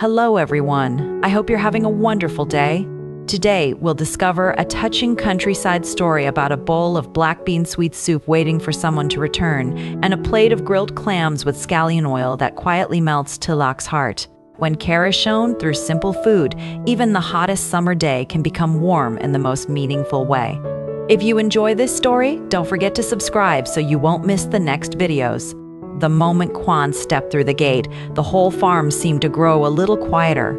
Hello everyone, I hope you're having a wonderful day. Today, we'll discover a touching countryside story about a bowl of black bean sweet soup waiting for someone to return, and a plate of grilled clams with scallion oil that quietly melts Tieu Lac's heart. When care is shown through simple food, even the hottest summer day can become warm in the most meaningful way. If you enjoy this story, don't forget to subscribe so you won't miss the next videos. The moment Quan stepped through the gate, the whole farm seemed to grow a little quieter.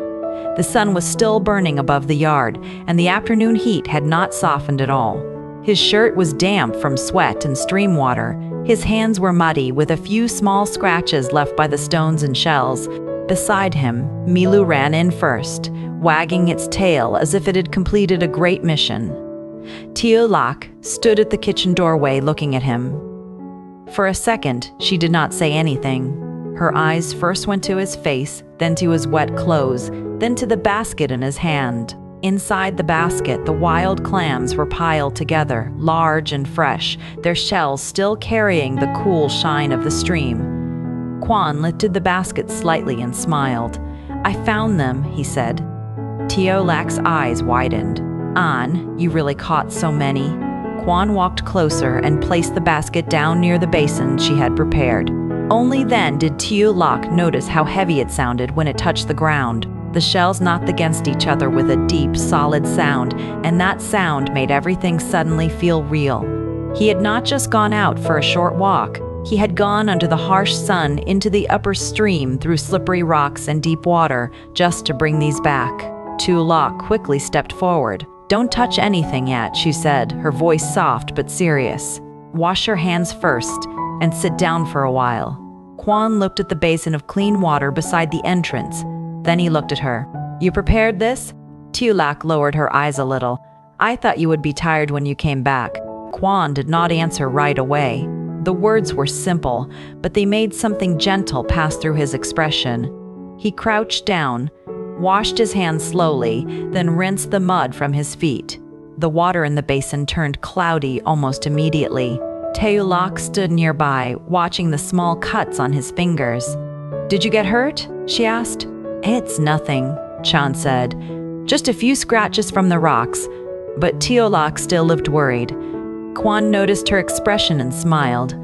The sun was still burning above the yard, and the afternoon heat had not softened at all. His shirt was damp from sweat and stream water. His hands were muddy, with a few small scratches left by the stones and shells. Beside him, Milu ran in first, wagging its tail as if it had completed a great mission. Tieu Lac stood at the kitchen doorway looking at him. For a second, she did not say anything. Her eyes first went to his face, then to his wet clothes, then to the basket in his hand. Inside the basket, the wild clams were piled together, large and fresh, their shells still carrying the cool shine of the stream. Quan lifted the basket slightly and smiled. "I found them," he said. Tieu Lac's eyes widened. "An, you really caught so many?" Quan walked closer and placed the basket down near the basin she had prepared. Only then did Tieu Lac notice how heavy it sounded when it touched the ground. The shells knocked against each other with a deep, solid sound, and that sound made everything suddenly feel real. He had not just gone out for a short walk. He had gone under the harsh sun into the upper stream through slippery rocks and deep water just to bring these back. Tieu Lac quickly stepped forward. "Don't touch anything yet," she said, her voice soft but serious. "Wash your hands first and sit down for a while." Quan looked at the basin of clean water beside the entrance. Then he looked at her. "You prepared this?" Tieu Lac lowered her eyes a little. "I thought you would be tired when you came back." Quan did not answer right away. The words were simple, but they made something gentle pass through his expression. He crouched down, washed his hands slowly, then rinsed the mud from his feet. The water in the basin turned cloudy almost immediately. Tieu Lac stood nearby, watching the small cuts on his fingers. "Did you get hurt?" she asked. "It's nothing," Quan said. "Just a few scratches from the rocks." But Tieu Lac still looked worried. Quan noticed her expression and smiled.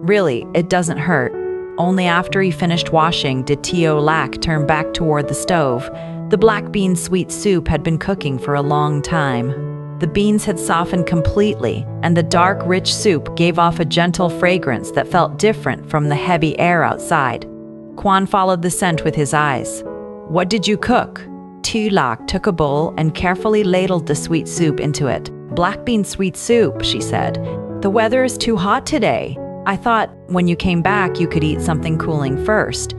"Really, it doesn't hurt." Only after he finished washing did Tieu Lac turn back toward the stove. The black bean sweet soup had been cooking for a long time. The beans had softened completely, and the dark, rich soup gave off a gentle fragrance that felt different from the heavy air outside. Quan followed the scent with his eyes. "What did you cook?" Tieu Lac took a bowl and carefully ladled the sweet soup into it. "Black bean sweet soup," she said. "The weather is too hot today. I thought when you came back you could eat something cooling first."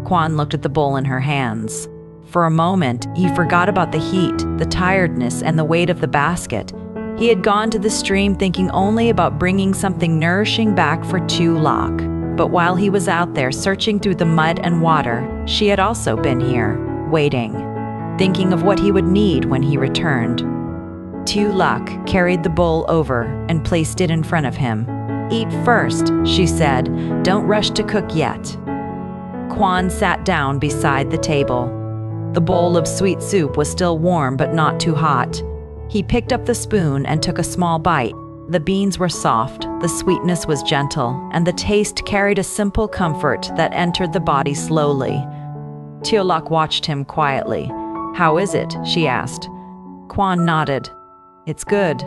Quan looked at the bowl in her hands. For a moment, he forgot about the heat, the tiredness, and the weight of the basket. He had gone to the stream thinking only about bringing something nourishing back for Tieu Lac. But while he was out there searching through the mud and water, she had also been here, waiting, thinking of what he would need when he returned. Tieu Lac carried the bowl over and placed it in front of him. "Eat first," she said. "Don't rush to cook yet." Quan sat down beside the table. The bowl of sweet soup was still warm but not too hot. He picked up the spoon and took a small bite. The beans were soft, the sweetness was gentle, and the taste carried a simple comfort that entered the body slowly. Tieu Lac watched him quietly. "How is it?" she asked. Quan nodded. "It's good."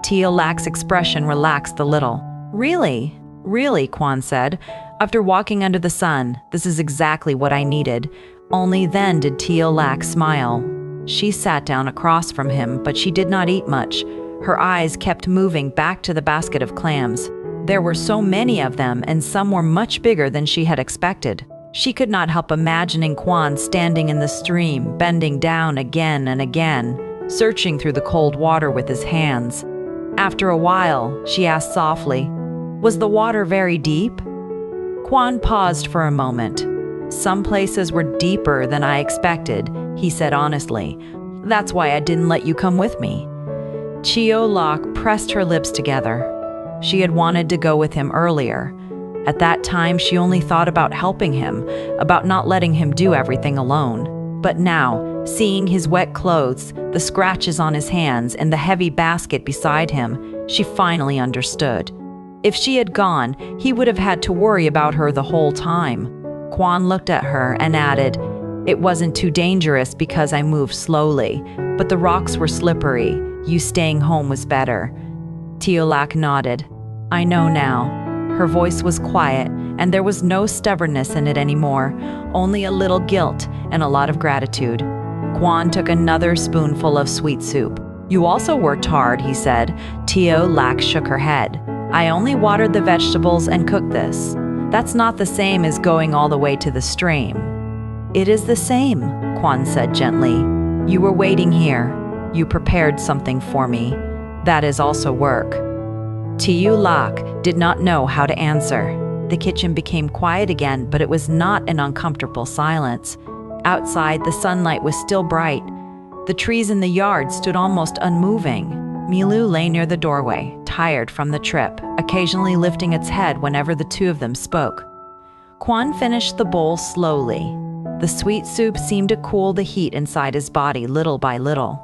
Tieu Lac's expression relaxed a little. "Really? Really," Quan said. "After walking under the sun, this is exactly what I needed." Only then did Tieu Lac smile. She sat down across from him, but she did not eat much. Her eyes kept moving back to the basket of clams. There were so many of them, and some were much bigger than she had expected. She could not help imagining Quan standing in the stream, bending down again and again, searching through the cold water with his hands. After a while, she asked softly, "Was the water very deep?" Quan paused for a moment. "Some places were deeper than I expected," he said honestly. "That's why I didn't let you come with me." Tieu Lac pressed her lips together. She had wanted to go with him earlier. At that time, she only thought about helping him, about not letting him do everything alone. But now, seeing his wet clothes, the scratches on his hands, and the heavy basket beside him, she finally understood. If she had gone, he would have had to worry about her the whole time. Quan looked at her and added, "It wasn't too dangerous because I moved slowly, but the rocks were slippery. You staying home was better." Tieu Lac nodded. "I know now." Her voice was quiet, and there was no stubbornness in it anymore, only a little guilt and a lot of gratitude. Quan took another spoonful of sweet soup. "You also worked hard," he said. Tieu Lac shook her head. "I only watered the vegetables and cooked this. That's not the same as going all the way to the stream." "It is the same," Quan said gently. "You were waiting here. You prepared something for me. That is also work." Tieu Lac did not know how to answer. The kitchen became quiet again, but it was not an uncomfortable silence. Outside, the sunlight was still bright. The trees in the yard stood almost unmoving. Milou lay near the doorway, tired from the trip, occasionally lifting its head whenever the two of them spoke. Quan finished the bowl slowly. The sweet soup seemed to cool the heat inside his body little by little.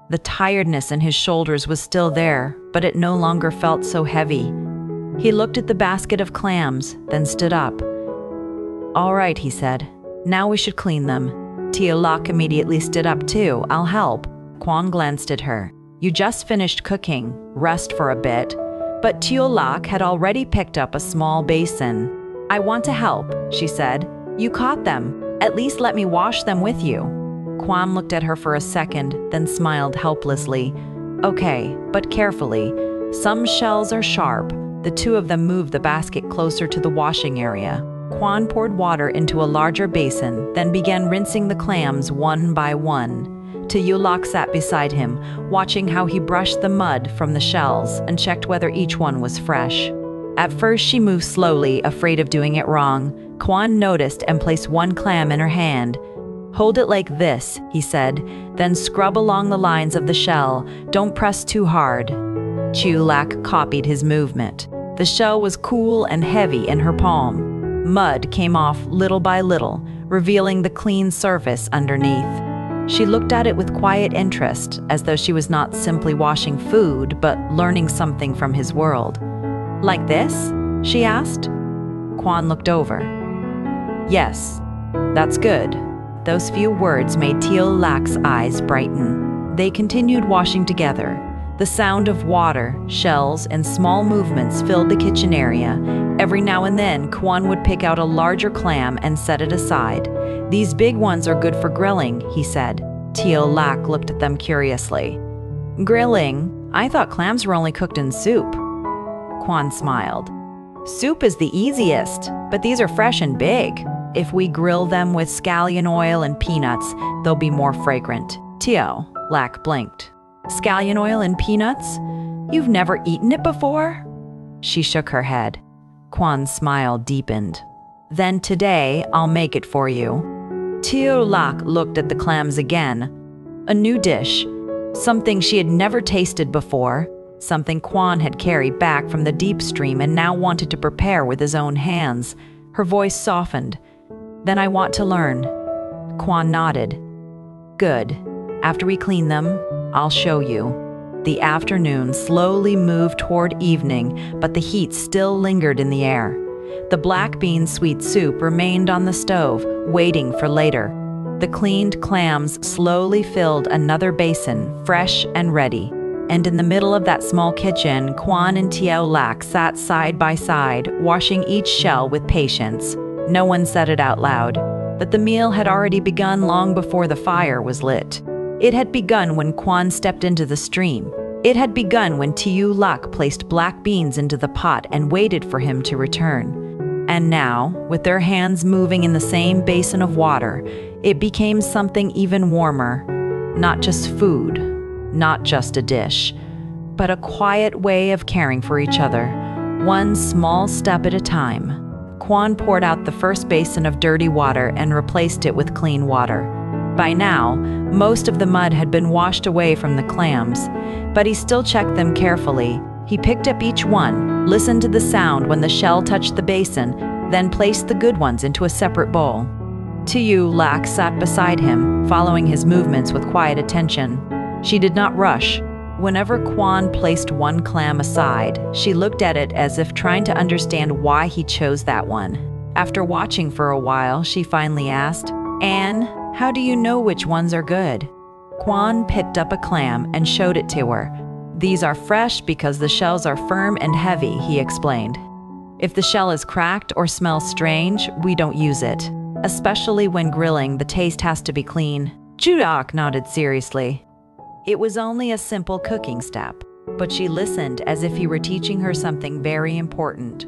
The tiredness in his shoulders was still there, but it no longer felt so heavy. He looked at the basket of clams, then stood up. "All right," he said. "Now we should clean them." Tieu Lac immediately stood up too. "I'll help." Quan glanced at her. "You just finished cooking. Rest for a bit." But Tieu Lac had already picked up a small basin. "I want to help," she said. "You caught them. At least let me wash them with you." Quan looked at her for a second, then smiled helplessly. "Okay, but carefully. Some shells are sharp." The two of them moved the basket closer to the washing area. Quan poured water into a larger basin, then began rinsing the clams one by one. Tieu Lac sat beside him, watching how he brushed the mud from the shells and checked whether each one was fresh. At first she moved slowly, afraid of doing it wrong. Quan noticed and placed one clam in her hand. "Hold it like this," he said, "then scrub along the lines of the shell. Don't press too hard." Tieu Lac copied his movement. The shell was cool and heavy in her palm. Mud came off little by little, revealing the clean surface underneath. She looked at it with quiet interest, as though she was not simply washing food, but learning something from his world. "Like this?" she asked. Quan looked over. "Yes, that's good." Those few words made Tieu Lac's eyes brighten. They continued washing together. The sound of water, shells, and small movements filled the kitchen area. Every now and then, Quan would pick out a larger clam and set it aside. "These big ones are good for grilling," he said. Tieu Lac looked at them curiously. "Grilling? I thought clams were only cooked in soup." Quan smiled. "Soup is the easiest, but these are fresh and big. If we grill them with scallion oil and peanuts, they'll be more fragrant." Tieu Lac blinked. "Scallion oil and peanuts? You've never eaten it before?" She shook her head. Quan's smile deepened. "Then today, I'll make it for you." Tieu Lac looked at the clams again. A new dish, something she had never tasted before, something Quan had carried back from the deep stream and now wanted to prepare with his own hands. Her voice softened. "Then I want to learn." Quan nodded. "Good. After we clean them, I'll show you." The afternoon slowly moved toward evening, but the heat still lingered in the air. The black bean sweet soup remained on the stove, waiting for later. The cleaned clams slowly filled another basin, fresh and ready. And in the middle of that small kitchen, Quan and Tieu Lac sat side by side, washing each shell with patience. No one said it out loud, but the meal had already begun long before the fire was lit. It had begun when Quan stepped into the stream. It had begun when Tieu Lac placed black beans into the pot and waited for him to return. And now, with their hands moving in the same basin of water, it became something even warmer. Not just food, not just a dish, but a quiet way of caring for each other, one small step at a time. Quan poured out the first basin of dirty water and replaced it with clean water. By now, most of the mud had been washed away from the clams, but he still checked them carefully. He picked up each one, listened to the sound when the shell touched the basin, then placed the good ones into a separate bowl. Tieu Lac sat beside him, following his movements with quiet attention. She did not rush. Whenever Quan placed one clam aside, she looked at it as if trying to understand why he chose that one. After watching for a while, she finally asked, "Anne, how do you know which ones are good?" Quan picked up a clam and showed it to her. "These are fresh because the shells are firm and heavy," he explained. "If the shell is cracked or smells strange, we don't use it. Especially when grilling, the taste has to be clean." Tieu Lac nodded seriously. It was only a simple cooking step, but she listened as if he were teaching her something very important.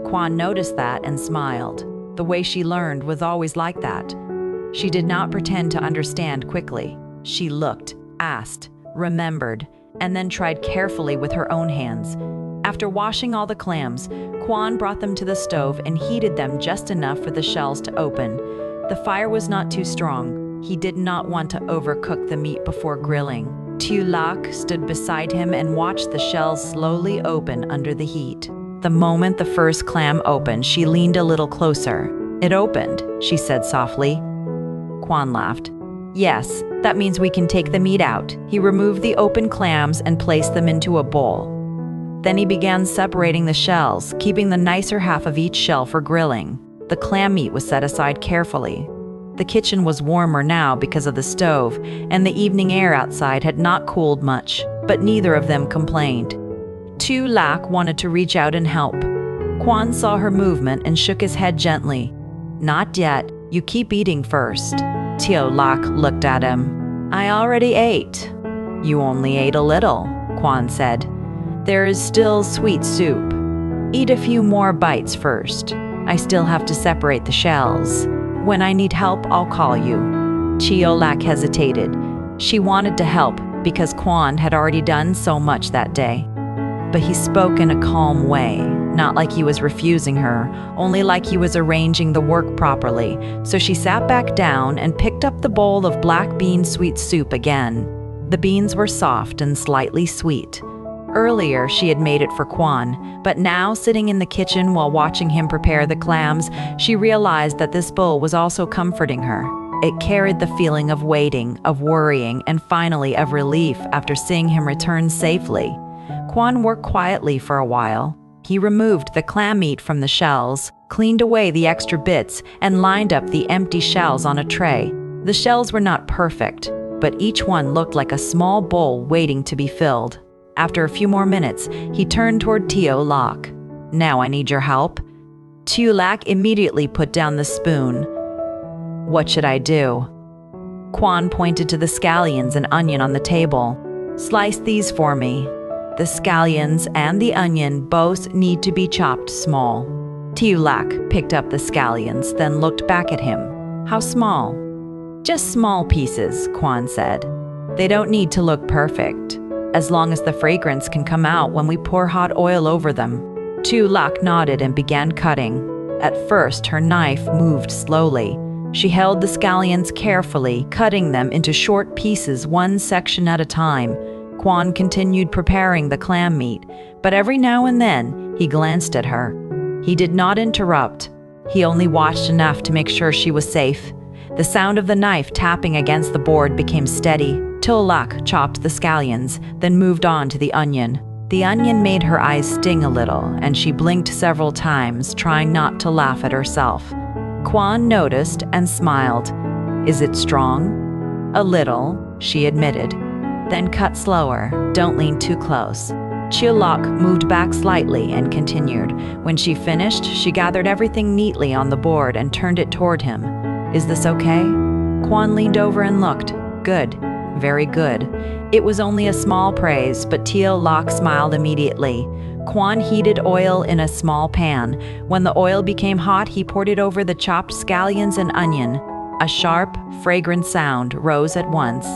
Quan noticed that and smiled. The way she learned was always like that. She did not pretend to understand quickly. She looked, asked, remembered, and then tried carefully with her own hands. After washing all the clams, Quan brought them to the stove and heated them just enough for the shells to open. The fire was not too strong. He did not want to overcook the meat before grilling. Tieu Lac stood beside him and watched the shells slowly open under the heat. The moment the first clam opened, she leaned a little closer. "It opened," she said softly. Quan laughed. "Yes, that means we can take the meat out." He removed the open clams and placed them into a bowl. Then he began separating the shells, keeping the nicer half of each shell for grilling. The clam meat was set aside carefully. The kitchen was warmer now because of the stove, and the evening air outside had not cooled much, but neither of them complained. Tieu Lac wanted to reach out and help. Quan saw her movement and shook his head gently. "Not yet, you keep eating first." Tieu Lac looked at him. "I already ate." "You only ate a little," Quan said. "There is still sweet soup. Eat a few more bites first. I still have to separate the shells. When I need help, I'll call you." Tieu Lac hesitated. She wanted to help because Quan had already done so much that day. But he spoke in a calm way, not like he was refusing her, only like he was arranging the work properly. So she sat back down and picked up the bowl of black bean sweet soup again. The beans were soft and slightly sweet. Earlier, she had made it for Quan, but now, sitting in the kitchen while watching him prepare the clams, she realized that this bowl was also comforting her. It carried the feeling of waiting, of worrying, and finally of relief after seeing him return safely. Quan worked quietly for a while. He removed the clam meat from the shells, cleaned away the extra bits, and lined up the empty shells on a tray. The shells were not perfect, but each one looked like a small bowl waiting to be filled. After a few more minutes, he turned toward Tieu Lac. "Now I need your help." Tieu Lac immediately put down the spoon. "What should I do?" Quan pointed to the scallions and onion on the table. "Slice these for me." The scallions and the onion both need to be chopped small. Tieu Lac picked up the scallions, then looked back at him. "How small?" "Just small pieces," Quan said. "They don't need to look perfect, as long as the fragrance can come out when we pour hot oil over them." Tieu Lac nodded and began cutting. At first, her knife moved slowly. She held the scallions carefully, cutting them into short pieces, one section at a time. Quan continued preparing the clam meat, but every now and then, he glanced at her. He did not interrupt. He only watched enough to make sure she was safe. The sound of the knife tapping against the board became steady. Tieu Lac chopped the scallions, then moved on to the onion. The onion made her eyes sting a little, and she blinked several times, trying not to laugh at herself. Quan noticed and smiled. "Is it strong?" "A little," she admitted. "Then cut slower. Don't lean too close." Tieu Lac moved back slightly and continued. When she finished, she gathered everything neatly on the board and turned it toward him. "Is this okay?" Quan leaned over and looked. "Good. Very good." It was only a small praise, but Tieu Lac smiled immediately. Quan heated oil in a small pan. When the oil became hot, he poured it over the chopped scallions and onion. A sharp, fragrant sound rose at once.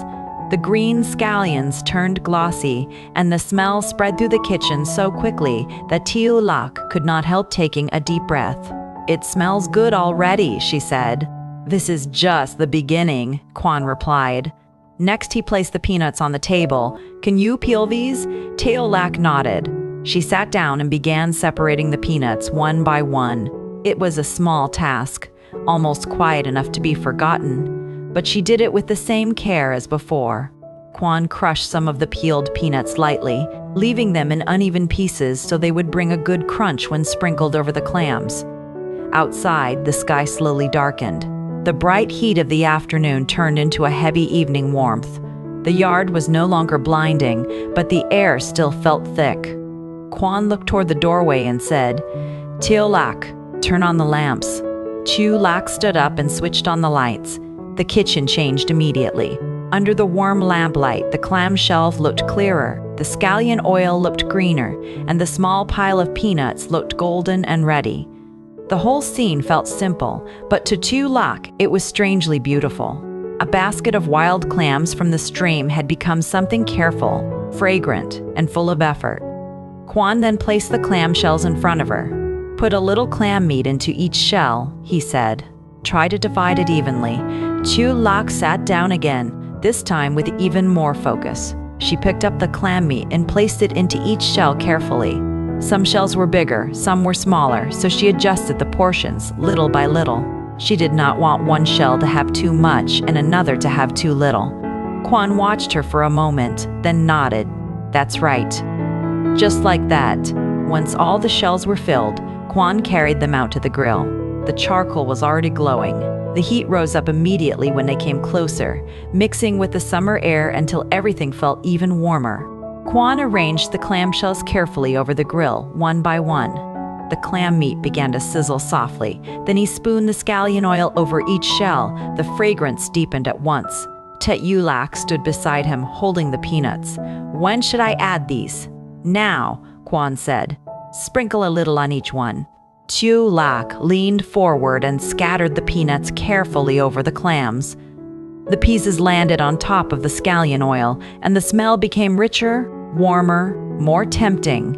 The green scallions turned glossy, and the smell spread through the kitchen so quickly that Tieu Lac could not help taking a deep breath. "It smells good already," she said. "This is just the beginning," Quan replied. Next, he placed the peanuts on the table. "Can you peel these?" Tieu Lac nodded. She sat down and began separating the peanuts one by one. It was a small task, almost quiet enough to be forgotten, but she did it with the same care as before. Quan crushed some of the peeled peanuts lightly, leaving them in uneven pieces so they would bring a good crunch when sprinkled over the clams. Outside, the sky slowly darkened. The bright heat of the afternoon turned into a heavy evening warmth. The yard was no longer blinding, but the air still felt thick. Quan looked toward the doorway and said, "Tieu Lac, turn on the lamps." Tieu Lac stood up and switched on the lights. The kitchen changed immediately. Under the warm lamplight, the clam shelf looked clearer, the scallion oil looked greener, and the small pile of peanuts looked golden and ready. The whole scene felt simple, but to Tieu Lac, it was strangely beautiful. A basket of wild clams from the stream had become something careful, fragrant, and full of effort. Quan then placed the clam shells in front of her. "Put a little clam meat into each shell," he said. "Try to divide it evenly." Tieu Lac sat down again, this time with even more focus. She picked up the clam meat and placed it into each shell carefully. Some shells were bigger, some were smaller, so she adjusted the portions, little by little. She did not want one shell to have too much and another to have too little. Quan watched her for a moment, then nodded. "That's right." Just like that, once all the shells were filled, Quan carried them out to the grill. The charcoal was already glowing. The heat rose up immediately when they came closer, mixing with the summer air until everything felt even warmer. Quan arranged the clamshells carefully over the grill, one by one. The clam meat began to sizzle softly. Then he spooned the scallion oil over each shell. The fragrance deepened at once. Tieu Lac stood beside him, holding the peanuts. "When should I add these?" "Now," Quan said. "Sprinkle a little on each one." Tieu Lac leaned forward and scattered the peanuts carefully over the clams. The pieces landed on top of the scallion oil, and the smell became richer, warmer, more tempting.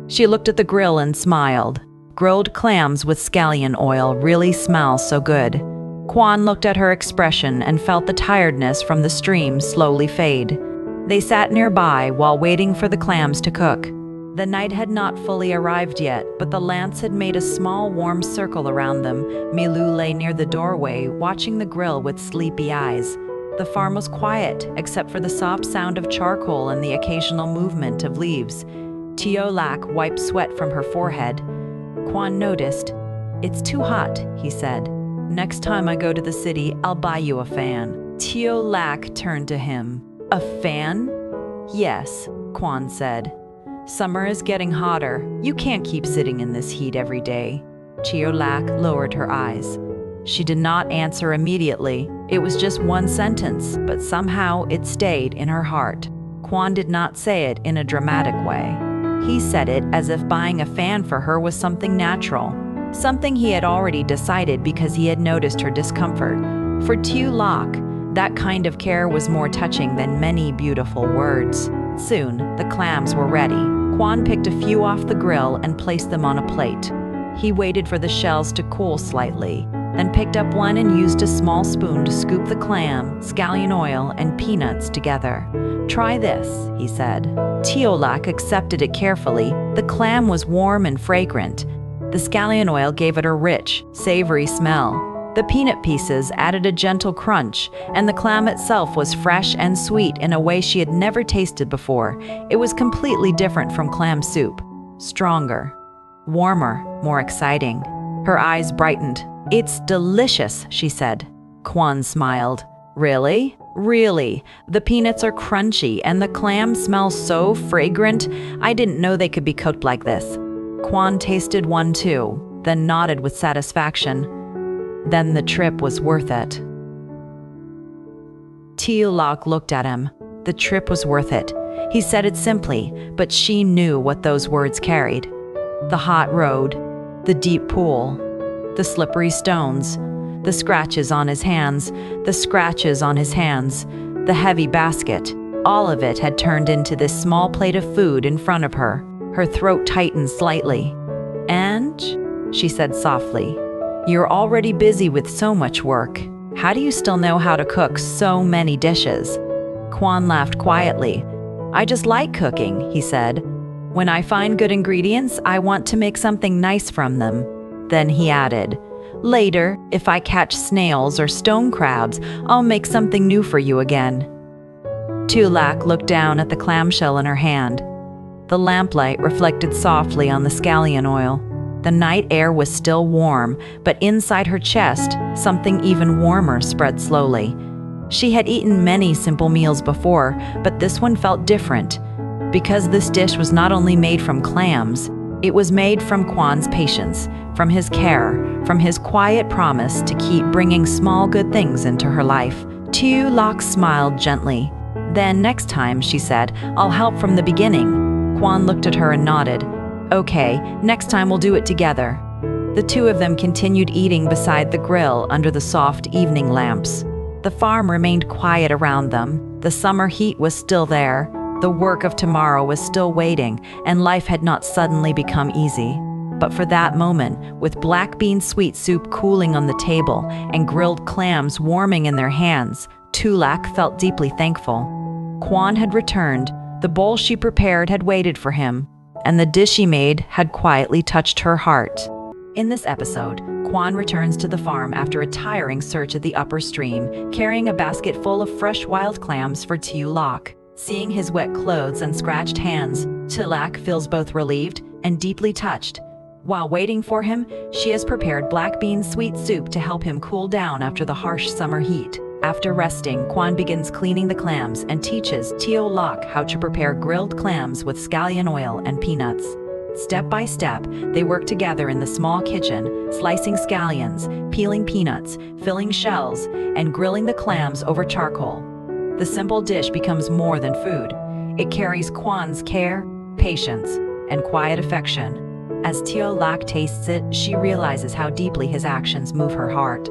She looked at the grill and smiled. Grilled clams with scallion oil really smell so good. Quan looked at her expression and felt the tiredness from the stream slowly fade. They sat nearby while waiting for the clams to cook. The night had not fully arrived yet, but the lamps had made a small warm circle around them. Milou lay near the doorway, watching the grill with sleepy eyes. The farm was quiet, except for the soft sound of charcoal and the occasional movement of leaves. Tieu Lac wiped sweat from her forehead. Quan noticed. "It's too hot," he said. "Next time I go to the city, I'll buy you a fan." Tieu Lac turned to him. "A fan?" "Yes," Quan said. "Summer is getting hotter. You can't keep sitting in this heat every day." Tieu Lac lowered her eyes. She did not answer immediately. It was just one sentence, but somehow it stayed in her heart. Quan did not say it in a dramatic way. He said it as if buying a fan for her was something natural, something he had already decided because he had noticed her discomfort. For Tieu Lac, that kind of care was more touching than many beautiful words. Soon, the clams were ready. Quan picked a few off the grill and placed them on a plate. He waited for the shells to cool slightly, then picked up one and used a small spoon to scoop the clam, scallion oil, and peanuts together. "Try this," he said. Tieu Lac accepted it carefully. The clam was warm and fragrant. The scallion oil gave it a rich, savory smell. The peanut pieces added a gentle crunch, and the clam itself was fresh and sweet in a way she had never tasted before. It was completely different from clam soup. Stronger, warmer, more exciting. Her eyes brightened. "It's delicious," she said. Quan smiled. "Really? Really? The peanuts are crunchy and the clam smells so fragrant. I didn't know they could be cooked like this." Quan tasted one too, then nodded with satisfaction. Then the trip was worth it. Tieu Lac looked at him. The trip was worth it. He said it simply, but she knew what those words carried. The hot road, the deep pool, the slippery stones, the scratches on his hands, the heavy basket. All of it had turned into this small plate of food in front of her. Her throat tightened slightly. "And?" she said softly. "You're already busy with so much work. How do you still know how to cook so many dishes?" Quan laughed quietly. "I just like cooking," he said. "When I find good ingredients, I want to make something nice from them." Then he added, Later, if I catch snails or stone crabs, I'll make something new for you again." Tieu Lac looked down at the clamshell in her hand. The lamplight reflected softly on the scallion oil. The night air was still warm, but inside her chest, something even warmer spread slowly. She had eaten many simple meals before, but this one felt different. Because this dish was not only made from clams, it was made from Quan's patience, from his care, from his quiet promise to keep bringing small good things into her life. Tieu Lac smiled gently. "Then next time," she said, "I'll help from the beginning." Quan looked at her and nodded. "Okay, next time we'll do it together." The two of them continued eating beside the grill under the soft evening lamps. The farm remained quiet around them. The summer heat was still there. The work of tomorrow was still waiting, and life had not suddenly become easy. But for that moment, with black bean sweet soup cooling on the table and grilled clams warming in their hands, Tieu Lac felt deeply thankful. Quan had returned. The bowl she prepared had waited for him, and the dish he made had quietly touched her heart. In this episode, Quan returns to the farm after a tiring search at the upper stream, carrying a basket full of fresh wild clams for Tieu Lac. Seeing his wet clothes and scratched hands, Tieu Lac feels both relieved and deeply touched. While waiting for him, she has prepared black bean sweet soup to help him cool down after the harsh summer heat. After resting, Quan begins cleaning the clams and teaches Tieu Lac how to prepare grilled clams with scallion oil and peanuts. Step by step, they work together in the small kitchen, slicing scallions, peeling peanuts, filling shells, and grilling the clams over charcoal. The simple dish becomes more than food. It carries Quan's care, patience, and quiet affection. As Tieu Lac tastes it, she realizes how deeply his actions move her heart.